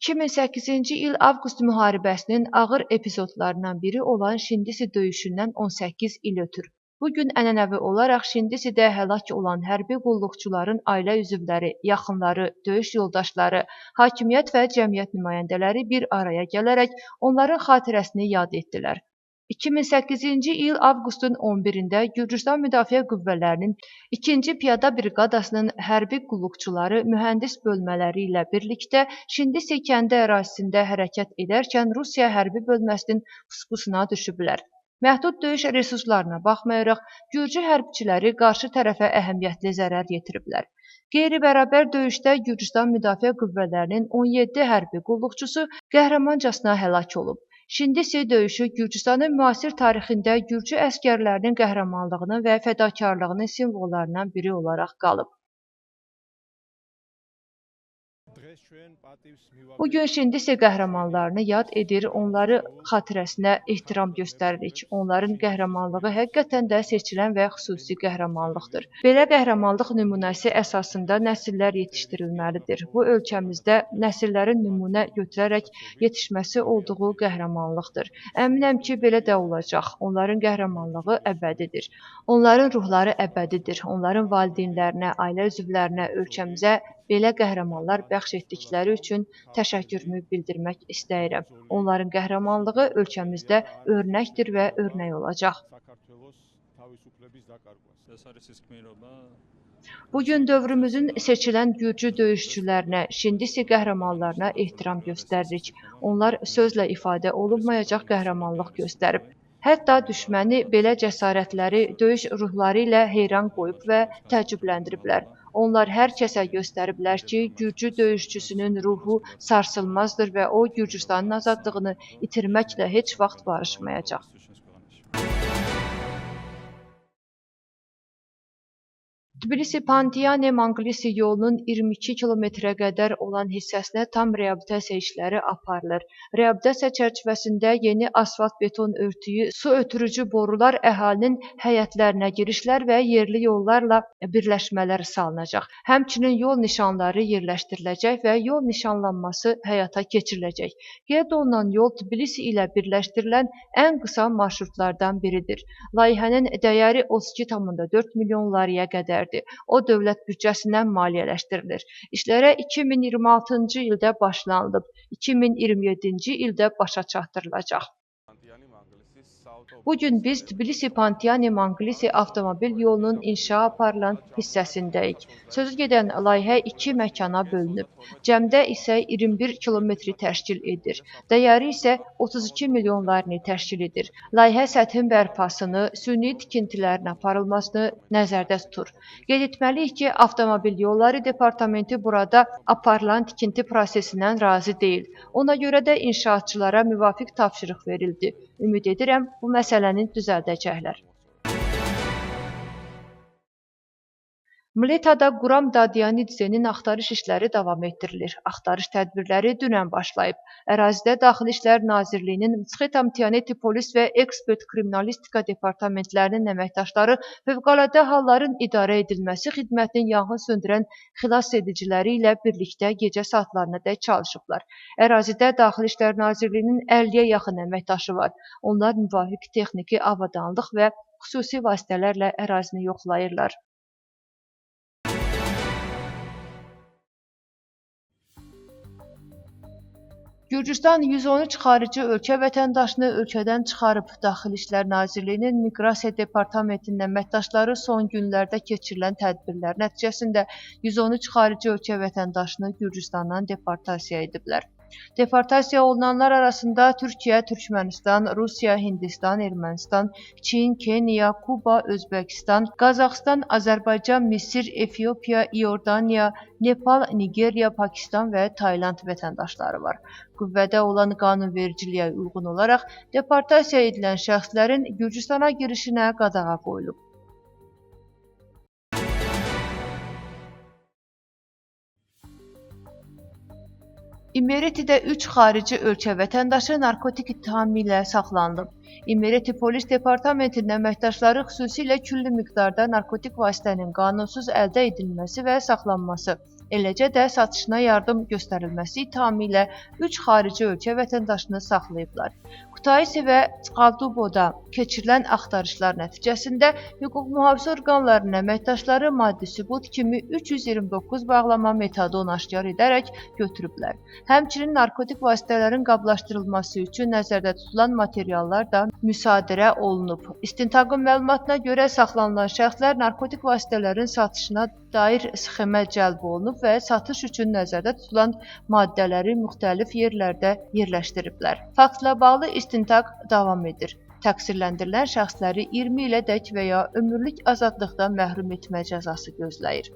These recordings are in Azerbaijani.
2008-ci il avqust müharibəsinin ağır epizodlarından biri olan Şindisi döyüşündən 18 il ötür. Bu gün ənənəvi olaraq Şindisidə həlak olan hərbi qulluqçuların ailə üzvləri, yaxınları, döyüş yoldaşları, hakimiyyət və cəmiyyət nümayəndələri bir araya gələrək onların xatirəsini yad etdilər. 2008-ci il avqustun 11-də Gürcüstan Müdafiə Qüvvələrinin 2-ci Piyada Briqadasının hərbi qulluqçuları mühəndis bölmələri ilə birlikdə Şindisi kəndi ərazisində hərəkət edərkən Rusiya hərbi bölməsinin puskusuna düşüblər. Məhdud döyüş resurslarına baxmayaraq, Gürcü hərbçiləri qarşı tərəfə əhəmiyyətli zərər yetiriblər. Qeyri-bərabər döyüşdə Gürcüstan Müdafiə Qüvvələrinin 17 hərbi qulluqçusu qəhrəmancasına həlak olub. Şindisi döyüşü Gürcüstanın müasir tarixində Gürcü əsgərlərinin qəhrəmanlığının və fədakarlığının simvollarından biri olaraq qalıb. Bugün Şindisi qəhrəmanlarını yad edir, onları xatirəsinə ehtiram göstəririk. Onların qəhrəmanlığı həqiqətən də seçilən və xüsusi qəhrəmanlıqdır. Belə qəhrəmanlıq nümunəsi əsasında nəsillər yetişdirilməlidir. Bu ölkəmizdə nəsillərin nümunə götürərək yetişməsi olduğu qəhrəmanlıqdır. Əminəm ki, belə də olacaq. Onların qəhrəmanlığı əbədidir. Onların ruhları əbədidir. Onların valideynlərinə, ailə üzvlərinə, ölkəmizə belə qəhrəmanlar bəxş etdikləri üçün təşəkkürümü bildirmək istəyirəm. Onların qəhrəmanlığı ölkəmizdə örnəkdir və örnək olacaq. Bugün dövrümüzün seçilən Gürcü döyüşçülərinə, Şindisi qəhrəmanlarına ehtiram göstəririk. Onlar sözlə ifadə olunmayacaq qəhrəmanlıq göstərib. Hətta düşməni belə cəsarətləri döyüş ruhları ilə heyran qoyub və təəccübləndiriblər. Onlar hər kəsə göstəriblər ki, Gürcü döyüşçüsünün ruhu sarsılmazdır və o, Gürcüstanın azadlığını itirməklə heç vaxt barışmayacaq. Tbilisi-Pantiane-Manglisi yolunun 22 kilometrə qədər olan hissəsinə tam reabilitasiya işləri aparılır. Reabilitasiya çərçivəsində yeni asfalt-beton örtüyü, su ötürücü borular, əhalinin həyətlərinə girişlər və yerli yollarla birləşmələr salınacaq. Həmçinin yol nişanları yerləşdiriləcək və yol nişanlanması həyata keçiriləcək. Qeyd olunan yol Tbilisi ilə birləşdirilən ən qısa marşrutlardan biridir. Layihənin dəyəri 32,4 milyon lariyə qədərdir. O, dövlət büdcəsindən maliyyələşdirilir. İşlərə 2026-cı ildə başlanılıb, 2027-ci ildə başa çatdırılacaq. Bugün biz Tbilisi-Pantiane-Manglisi avtomobil yolunun inşa aparılan hissəsindəyik. Sözü gedən layihə 2 məkana bölünüb. Cəmdə isə 21 kilometri təşkil edir. Dəyəri isə 32 milyon larini təşkil edir. Layihə səthin bərpasını, süni tikintilərin aparılmasını nəzərdə tutur. Qeyd etməliyik ki, Avtomobil Yolları Departamenti burada aparılan tikinti prosesindən razı deyil. Ona görə də inşaatçılara müvafiq tapşırıq verildi. Ümid edirəm, bu məsələni düzəldəcəklər. Mletada Quram Dadyanidzenin axtarış işləri davam etdirilir. Axtarış tədbirləri dünən başlayıb. Ərazidə Daxili İşlər Nazirliyinin Mtsxetam-Tianeti polis və ekspert kriminalistika departamentlərinin əməkdaşları Fövqəladə Halların İdarə Edilməsi Xidmətinin yanğın söndürən xilas ediciləri ilə birlikdə gecə saatlarına dək çalışıblar. Ərazidə Daxili İşlər Nazirliyinin 50-yə yaxın əməkdaşı var. Onlar müvafiq texniki avadanlıq və xüsusi vasitələrlə ərazini yoxlayırlar. Gürcüstan 113 xarici ölkə vətəndaşını ölkədən çıxarıb. Daxili İşlər Nazirliyinin Miqrasiya Departamentinin əməkdaşları son günlərdə keçirilən tədbirlər nəticəsində 113 xarici ölkə vətəndaşını Gürcüstandan deportasiya ediblər. Deportasiya olunanlar arasında Türkiyə, Türkmənistan, Rusiya, Hindistan, Ermənistan, Çin, Keniya, Kuba, Özbəkistan, Qazaxıstan, Azərbaycan, Misir, Efiopiya, İordaniya, Nepal, Nigeriya, Pakistan və Tayland vətəndaşları var. Qüvvədə olan qanunvericiliyə uyğun olaraq deportasiya edilən şəxslərin Gürcüstana girişinə qadağa qoyulub. İmeretidə 3 xarici ölkə vətəndaşı narkotik ittihamı ilə saxlanılıb. İmereti Polis Departamentinin əməkdaşları xüsusilə küllü miqdarda narkotik vasitənin qanunsuz əldə edilməsi və saxlanması, Eləcə də satışına yardım göstərilməsi ittihamı ilə 3 xarici ölkə vətəndaşını saxlayıblar. Kutaisi və Çqalduboda keçirilən axtarışlar nəticəsində hüquq mühafizə orqanlarının əməkdaşları maddi sübut kimi 329 bağlama metadon aşkar edərək götürüblər. Həmçinin narkotik vasitələrin qablaşdırılması üçün nəzərdə tutulan materiallar da müsadirə olunub. İstintaqın məlumatına görə saxlanılan şəxslər narkotik vasitələrin satışına dair sxemə cəlb olunub və satış üçün nəzərdə tutulan maddələri müxtəlif yerlərdə yerləşdiriblər. Faktla bağlı istintaq davam edir. Təqsirləndirilən şəxsləri 20 ilədək və ya ömürlük azadlıqdan məhrum etmə cəzası gözləyir.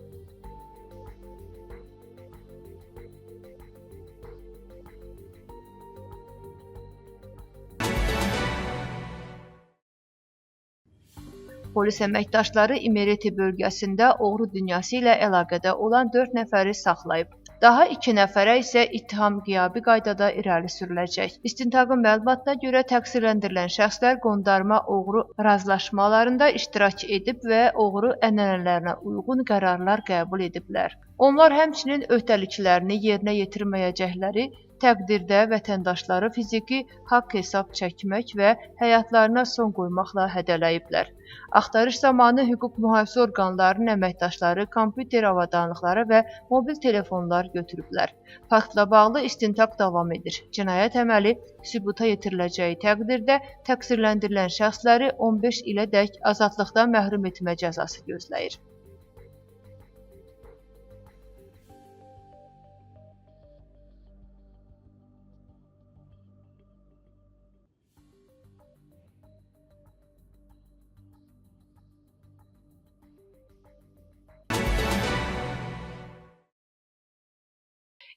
Polis əməkdaşları İmereti bölgəsində oğru dünyası ilə əlaqədə olan 4 nəfəri saxlayıb. Daha 2 nəfərə isə ittiham qiyabi qaydada irəli sürüləcək. İstintaqın məlumatına görə təqsirləndirilən şəxslər qondarma oğru razılaşmalarında iştirak edib və oğru ənənələrinə uyğun qərarlar qəbul ediblər. Onlar həmçinin öhdəliklərini yerinə yetirməyəcəkləri təqdirdə vətəndaşları fiziki haqq hesab çəkmək və həyatlarına son qoymaqla hədələyiblər. Axtarış zamanı hüquq mühafizə orqanlarının əməkdaşları kompüter avadanlıqları və mobil telefonlar götürüblər. Faktla bağlı istintaq davam edir. Cinayət əməli sübuta yetiriləcəyi təqdirdə təqsirləndirilən şəxsləri 15 ilədək azadlıqdan məhrum etmə cəzası gözləyir.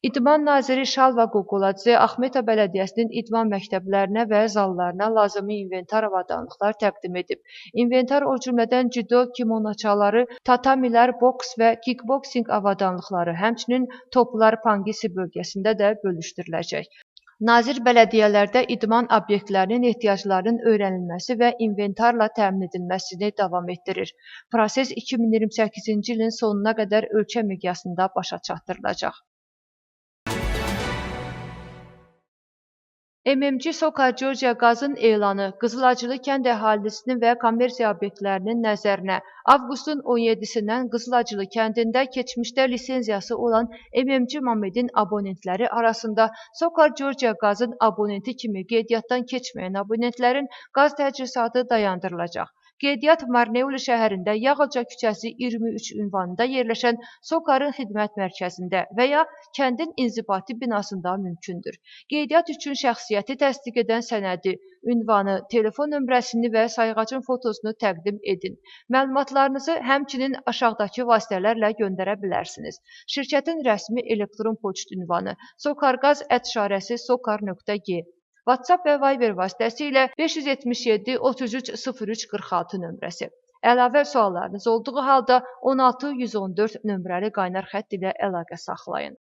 İdman naziri Şalva Qoqoladze Axmeta bələdiyyəsinin idman məktəblərinə və zallarına lazımi inventar avadanlıqlar təqdim edib. İnventar o cümlədən cüdo kimonoçaları, tatamilər, boks və kickboksing avadanlıqları, həmçinin toplar Pangisi bölgəsində də bölüşdürüləcək. Nazir bələdiyyələrdə idman obyektlərinin ehtiyaclarının öyrənilməsi və inventarla təmin edilməsini davam etdirir. Proses 2028-ci ilin sonuna qədər ölkə miqyasında başa çatdırılacaq. MMC Sokar Georgia qazın elanı Qızılacılı kənd əhalisinin və kommersiya obyektlərinin nəzərinə avqustun 17-sindən Qızılacılı kəndində keçmişdə lisenziyası olan MMC Mamedin abonentləri arasında Sokar Georgia qazın abonenti kimi qeydiyyatdan keçməyən abonentlərin qaz təcrisatı dayandırılacaq. Qeydiyyat Marneuli şəhərində Yağıca küçəsi 23 ünvanında yerləşən Sokarın xidmət mərkəzində və ya kəndin inzibati binasında mümkündür. Qeydiyyat üçün şəxsiyyəti təsdiq edən sənədi, ünvanı, telefon nömrəsini və sayğacın fotosunu təqdim edin. Məlumatlarınızı həmçinin aşağıdakı vasitələrlə göndərə bilərsiniz. Şirkətin rəsmi elektron poçt ünvanı sokarqaz@sokar.g WhatsApp və Viber vasitəsilə 577 33 03 46 nömrəsi. Əlavə suallarınız olduğu halda 16 114 nömrəli qaynar xətt ilə əlaqə saxlayın.